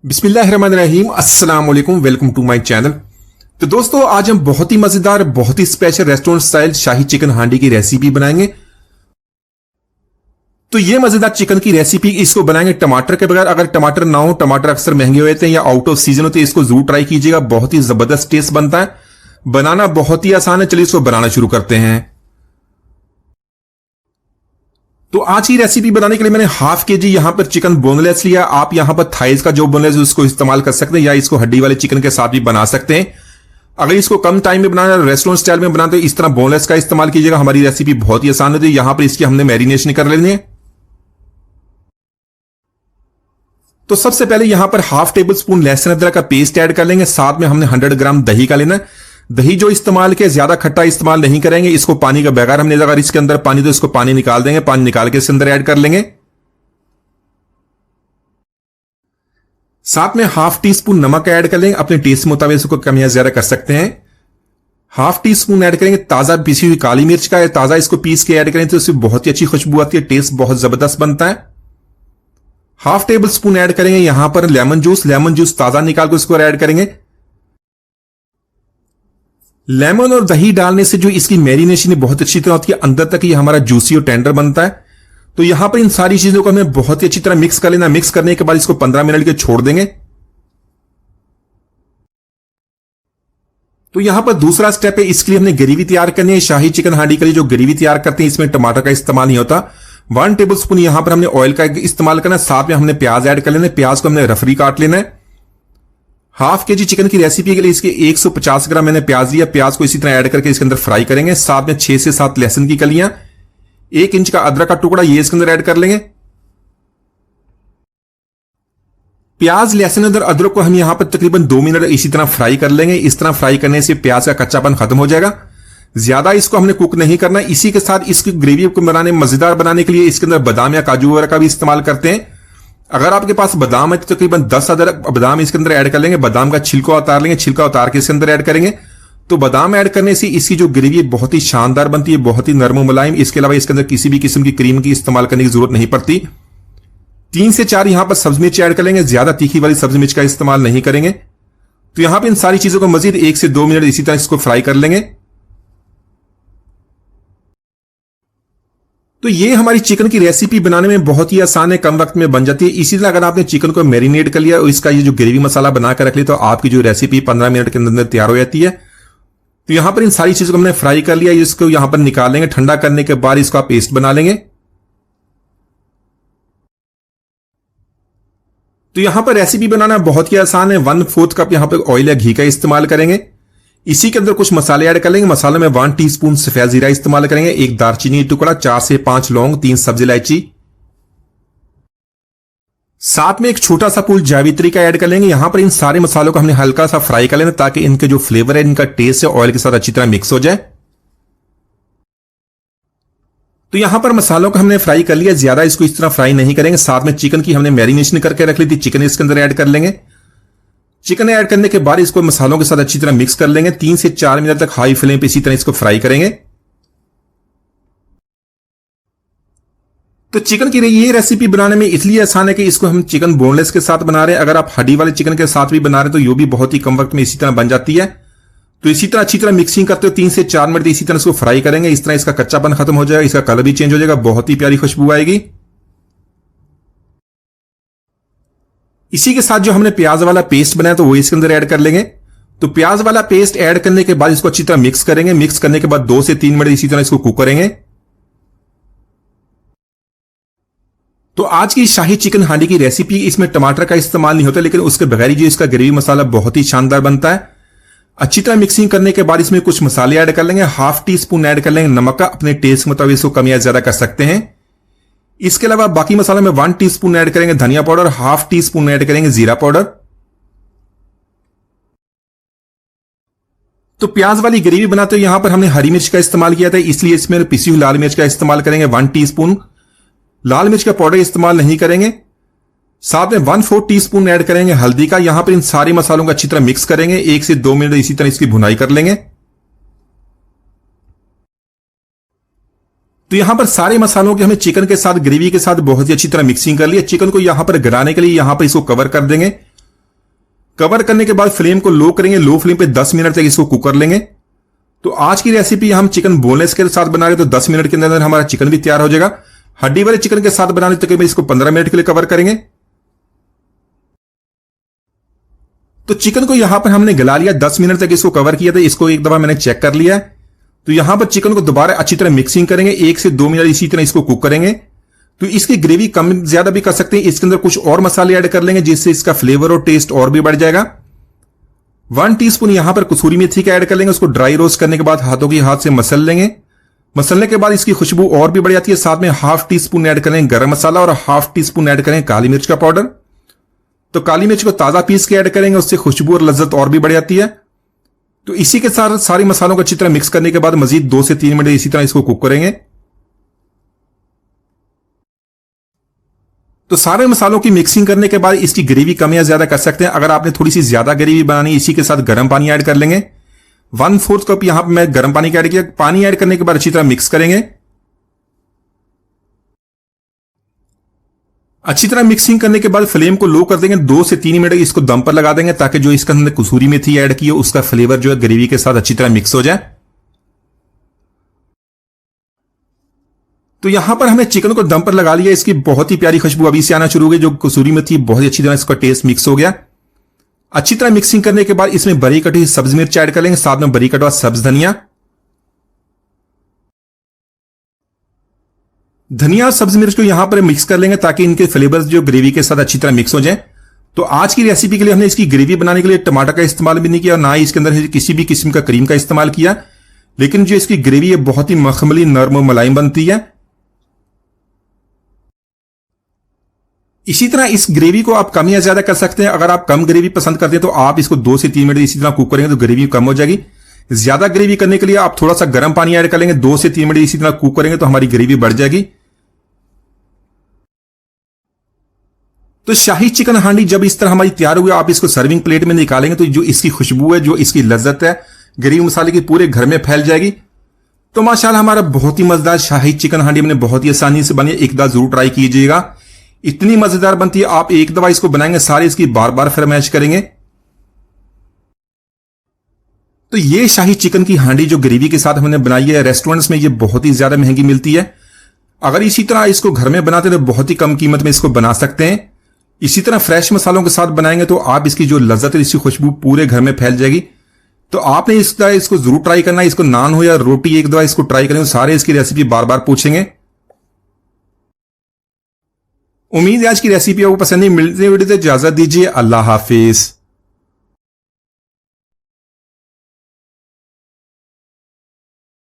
बिस्मिल्लाहिर्रहमानिर्रहीम, अस्सलाम वालेकुम, वेलकम टू माय चैनल। तो दोस्तों, आज हम बहुत ही मजेदार, बहुत ही स्पेशल रेस्टोरेंट स्टाइल शाही चिकन हांडी की रेसिपी बनाएंगे। तो ये मजेदार चिकन की रेसिपी इसको बनाएंगे टमाटर के बगैर। अगर टमाटर ना हो, टमाटर अक्सर महंगे होते हैं या आउट ऑफ सीजन होते हैं, इसको जरूर ट्राई कीजिएगा। बहुत ही जबरदस्त टेस्ट बनता है, बनाना बहुत ही आसान है। चलिए इसको बनाना शुरू करते हैं। तो आज की रेसिपी बनाने के लिए मैंने हाफ केजी यहां पर चिकन बोनलेस लिया। आप यहां पर थाइस का जो बोनलेस है उसको इस्तेमाल कर सकते हैं या इसको हड्डी वाले चिकन के साथ भी बना सकते हैं। अगर इसको कम टाइम में बनाना है, रेस्टोरेंट स्टाइल में बनाना, तो इस तरह बोनलेस का इस्तेमाल कीजिएगा। हमारी रेसिपी बहुत ही आसान होती है। यहां पर इसकी हमने मैरिनेशन कर लेनी है। तो सबसे पहले यहां पर हाफ टेबल स्पून लहसुन अदरक का पेस्ट ऐड कर लेंगे। साथ में हमने 100 ग्राम दही का लेना है। दही जो इस्तेमाल के ज्यादा खट्टा इस्तेमाल नहीं करेंगे। इसको पानी का बगैर हमने, अगर इसके अंदर पानी तो इसको पानी निकाल देंगे, पानी निकाल के इसके अंदर ऐड कर लेंगे। साथ में हाफ टी स्पून नमक ऐड कर लेंगे। अपने टेस्ट मुताबिक इसको कम या ज्यादा कर सकते हैं। हाफ टी स्पून ऐड करेंगे ताजा पीसी हुई काली मिर्च का। ताजा इसको पीस के ऐड करें तो इससे बहुत ही अच्छी खुशबू आती है, टेस्ट बहुत जबरदस्त बनता है। हाफ टेबल स्पून ऐड करेंगे यहां पर लेमन जूस। लेमन जूस ताजा निकाल कर इसको ऐड करेंगे। लेमन और दही डालने से जो इसकी मैरिनेशन बहुत अच्छी तरह होती है, अंदर तक ये हमारा जूसी और टेंडर बनता है। तो यहां पर इन सारी चीजों को हमें बहुत ही अच्छी तरह मिक्स कर लेना। मिक्स करने के बाद इसको 15 मिनट के छोड़ देंगे। तो यहां पर दूसरा स्टेप है, इसके लिए हमने ग्रेवी तैयार करनी है। शाही चिकन हांडी के लिए जो ग्रेवी तैयार करते हैं, इसमें टमाटर का इस्तेमाल नहीं होता। 1 टेबल स्पून यहां पर हमने ऑयल का इस्तेमाल करना है। साथ में हमने प्याज ऐड कर लेना है। प्याज को हमने रफली काट लेना है। हाफ केजी चिकन की रेसिपी के लिए इसके 150 ग्राम मैंने प्याज लिया। प्याज को इसी तरह ऐड करके इसके अंदर फ्राई करेंगे। साथ में 6 से 7 लहसुन की कलियां, 1 इंच का अदरक का टुकड़ा, ये इसके अंदर ऐड कर लेंगे। प्याज, लहसुन और अदरक को हम यहां पर तकरीबन 2 मिनट इसी तरह फ्राई कर लेंगे। इस तरह फ्राई करने से प्याज का कच्चापन खत्म हो जाएगा। ज्यादा इसको हमने कुक नहीं करना। इसी के साथ इसकी ग्रेवी को बनाने, मजेदार बनाने के लिए इसके अंदर बादाम या काजू वगैरह का भी इस्तेमाल करते हैं। अगर आपके पास बादाम है तो तकरीबन 10 अदरक बादाम इसके अंदर ऐड कर लेंगे। बादाम का छिलका उतार लेंगे। छिलका उतार के इसके अंदर ऐड करेंगे। तो बादाम ऐड करने से इसकी जो ग्रेवी बहुत ही शानदार बनती है, बहुत ही नरम मुलायम। इसके अलावा इसके अंदर किसी भी किस्म की क्रीम की इस्तेमाल करने की जरूरत नहीं पड़ती। 3 से 4 यहां पर सब्जी मिर्च ऐड कर लेंगे। ज्यादा तीखी वाली सब्जी मिर्च का इस्तेमाल नहीं करेंगे। तो यहां पर इन सारी चीजों को मजीद 1 से 2 मिनट इसी तरह इसको फ्राई कर लेंगे। तो ये हमारी चिकन की रेसिपी बनाने में बहुत ही आसान है, कम वक्त में बन जाती है। इसी तरह अगर आपने चिकन को मैरिनेट कर लिया और इसका ये जो ग्रेवी मसाला बनाकर रख लिया, तो आपकी जो रेसिपी 15 मिनट के अंदर तैयार हो जाती है। तो यहां पर इन सारी चीजों को हमने फ्राई कर लिया। इसको यहां पर निकाल लेंगे। ठंडा करने के बाद इसका पेस्ट बना लेंगे। तो यहां पर रेसिपी बनाना बहुत ही आसान है। 1/4 कप यहां पर ऑयल या घी का इस्तेमाल करेंगे। इसी के अंदर कुछ मसाले ऐड कर लेंगे। मसाले में 1 टीस्पून सफेद जीरा इस्तेमाल करेंगे, 1 दालचीनी टुकड़ा, 4 से 5 लौंग, 3 सब्जी इलायची। साथ में एक छोटा सा फूल जावित्री का ऐड कर लेंगे। यहां पर इन सारे मसालों को हमने हल्का सा फ्राई कर लेना ताकि इनके जो फ्लेवर है, इनका टेस्ट है, ऑयल के साथ अच्छी तरह मिक्स हो जाए। तो यहां पर मसालों को हमने फ्राई कर लिया। ज्यादा इसको इस तरह फ्राई नहीं करेंगे। साथ में चिकन की हमने मैरिनेशन करके रख ली थी, चिकन इसके अंदर ऐड कर लेंगे। चिकन ऐड करने के बाद इसको मसालों के साथ अच्छी तरह मिक्स कर लेंगे। 3 से 4 मिनट तक हाई फ्लेम पे इसी तरह इसको फ्राई करेंगे। तो चिकन की ये रेसिपी बनाने में इसलिए आसान है कि इसको हम चिकन बोनलेस के साथ बना रहे हैं। अगर आप हड्डी वाले चिकन के साथ भी बना रहे हैं तो ये भी बहुत ही कम वक्त में इसी तरह बन जाती है। तो इसी तरह अच्छी तरह मिक्सिंग करते हो 3 से 4 मिनट इसी तरह इसको फ्राई करेंगे। इस तरह इसका कच्चापन खत्म हो जाएगा, इसका कलर भी चेंज हो जाएगा, बहुत ही प्यारी खुशबू आएगी। इसी के साथ जो हमने प्याज वाला पेस्ट बनाया तो वो इसके अंदर ऐड कर लेंगे। तो प्याज वाला पेस्ट ऐड करने के बाद इसको अच्छी तरह मिक्स करेंगे। मिक्स करने के बाद 2 से 3 मिनट इसी तरह इसको कुक करेंगे। तो आज की शाही चिकन हांडी की रेसिपी, इसमें टमाटर का इस्तेमाल नहीं होता, लेकिन उसके बगैर जो इसका ग्रेवी मसाला बहुत ही शानदार बनता है। अच्छी तरह मिक्सिंग करने के बाद इसमें कुछ मसाले ऐड कर लेंगे। हाफ टी स्पून ऐड कर लेंगे नमक का, अपने टेस्ट मुताबिक इसको कम या ज्यादा कर सकते हैं। इसके अलावा बाकी मसालों में 1 टीस्पून ऐड करेंगे धनिया powder, half tea spoon add करेंगे जीरा पाउडर। तो प्याज वाली ग्रेवी बनाते हुए यहां पर हमने हरी मिर्च का इस्तेमाल किया था, इसलिए इसमें पिसी हुई लाल मिर्च का इस्तेमाल करेंगे। 1 टीस्पून लाल मिर्च का पाउडर इस्तेमाल नहीं करेंगे। साथ में 1/4 टीस्पून ऐड करेंगे हल्दी का। यहां पर इन सारे मसालों को अच्छी तरह मिक्स करेंगे। 1 से 2 मिनट इसी तरह इसकी भुनाई कर लेंगे। तो यहां पर सारे मसालों के हमें चिकन के साथ, ग्रेवी के साथ बहुत ही अच्छी तरह मिक्सिंग कर लिया। चिकन को यहां पर गलाने के लिए यहां पर इसको कवर कर देंगे। कवर करने के बाद फ्लेम को लो करेंगे, लो फ्लेम पे 10 मिनट तक इसको कुक कर लेंगे। तो आज की रेसिपी हम चिकन बोनलेस के साथ बना रहे तो 10 मिनट के अंदर हमारा चिकन भी तैयार हो जाएगा। हड्डी वाले चिकन के साथ बनाने तकरीबन इसको 15 मिनट के लिए कवर करेंगे। तो चिकन को यहां पर हमने गला लिया, 10 मिनट तक इसको कवर किया था। इसको एक दफा मैंने चेक कर लिया है। तो यहां पर चिकन को दोबारा अच्छी तरह मिक्सिंग करेंगे, 1 से 2 मिनट इसी तरह इसको कुक करेंगे। तो इसकी ग्रेवी कम ज्यादा भी कर सकते हैं, इसके अंदर कुछ और मसाले ऐड कर लेंगे जिससे इसका फ्लेवर और टेस्ट और भी बढ़ जाएगा। 1 टीस्पून यहां पर कसूरी मेथी का ऐड कर लेंगे। उसको ड्राई रोस्ट करने के बाद हाथों की हाथ से मसल लेंगे। मसलने के बाद इसकी खुशबू और भी बढ़ जाती है। साथ में ½ टीस्पून ऐड करेंगे गरम मसाला और ½ टीस्पून ऐड करेंगे काली मिर्च का पाउडर। तो काली मिर्च को ताजा पीस के ऐड करेंगे, उससे खुशबू और लज्जत और भी बढ़ जाती है। तो इसी के साथ सारे मसालों को अच्छी तरह मिक्स करने के बाद मजीद 2 से 3 मिनट इसी तरह इसको कुक करेंगे। तो सारे मसालों की मिक्सिंग करने के बाद इसकी ग्रेवी कम या ज्यादा कर सकते हैं। अगर आपने थोड़ी सी ज्यादा ग्रेवी बनानी, इसी के साथ गर्म पानी ऐड कर लेंगे। 1/4 कप यहां पर मैं गर्म पानी का ऐड किया। पानी ऐड करने के बाद अच्छी तरह मिक्स करेंगे। अच्छी तरह मिक्सिंग करने के बाद फ्लेम को लो कर देंगे, 2 से 3 मिनट इसको दम पर लगा देंगे ताकि जो इसके अंदर कसूरी मेथी ऐड की है उसका फ्लेवर जो है ग्रेवी के साथ अच्छी तरह मिक्स हो जाए। तो यहां पर हमने चिकन को दम पर लगा लिया। इसकी बहुत ही प्यारी खुशबू अभी से आना शुरू हो गई। जो कसूरी मेथी बहुत ही अच्छी तरह इसका टेस्ट मिक्स हो गया। अच्छी तरह मिक्सिंग करने के बाद इसमें बरी कटी सब्ज मिर्च ऐड कर लेंगे, साथ में बरी कटा सब्ज धनिया। धनिया और सब्ज मिर्च को यहां पर मिक्स कर लेंगे ताकि इनके फ्लेवर्स जो ग्रेवी के साथ अच्छी तरह मिक्स हो जाए। तो आज की रेसिपी के लिए हमने इसकी ग्रेवी बनाने के लिए टमाटर का इस्तेमाल भी नहीं किया, ना ही इसके अंदर किसी भी किस्म का क्रीम का इस्तेमाल किया। लेकिन जो इसकी ग्रेवी है बहुत ही मखमली, नरम और मुलायम बनती है। इसी तरह इस ग्रेवी को आप कम या ज्यादा कर सकते हैं। अगर आप कम ग्रेवी पसंद करते हैं तो आप इसको 2 से 3 मिनट इसी तरह कुक करेंगे तो ग्रेवी कम हो जाएगी। ज्यादा ग्रेवी करने के लिए आप थोड़ा सा गर्म पानी ऐड कर लेंगे, 2 से 3 मिनट इसी तरह कुक करेंगे तो हमारी ग्रेवी बढ़ जाएगी। तो शाही चिकन हांडी जब इस तरह हमारी तैयार हुई, आप इसको सर्विंग प्लेट में निकालेंगे तो जो इसकी खुशबू है, जो इसकी लज्जत है ग्रेवी मसाले की पूरे घर में फैल जाएगी। तो माशाल्लाह हमारा बहुत ही मजेदार शाही चिकन हांडी हमने बहुत ही आसानी से बनी। एक बार जरूर ट्राई कीजिएगा, इतनी मजेदार बनती है। आप एक दफा इसको बनाएंगे सारे इसकी बार बार फरमाइश करेंगे। तो ये शाही चिकन की हांडी जो ग्रेवी के साथ हमने बनाई है, रेस्टोरेंट्स में ये बहुत ही ज्यादा महंगी मिलती है। अगर इसी तरह इसको घर में बनाते तो बहुत ही कम कीमत में इसको बना सकते हैं। इसी तरह फ्रेश मसालों के साथ बनाएंगे तो आप इसकी जो लज्जत है, इसकी खुशबू पूरे घर में फैल जाएगी। तो आपने इसको जरूर ट्राई करना है। इसको नान हो या रोटी एक दफा इसको ट्राई करें, सारे इसकी रेसिपी बार बार पूछेंगे। उम्मीद है आज की रेसिपी आपको पसंद नहीं। मिलते वीडियो से इजाजत दीजिए। अल्लाह हाफिज।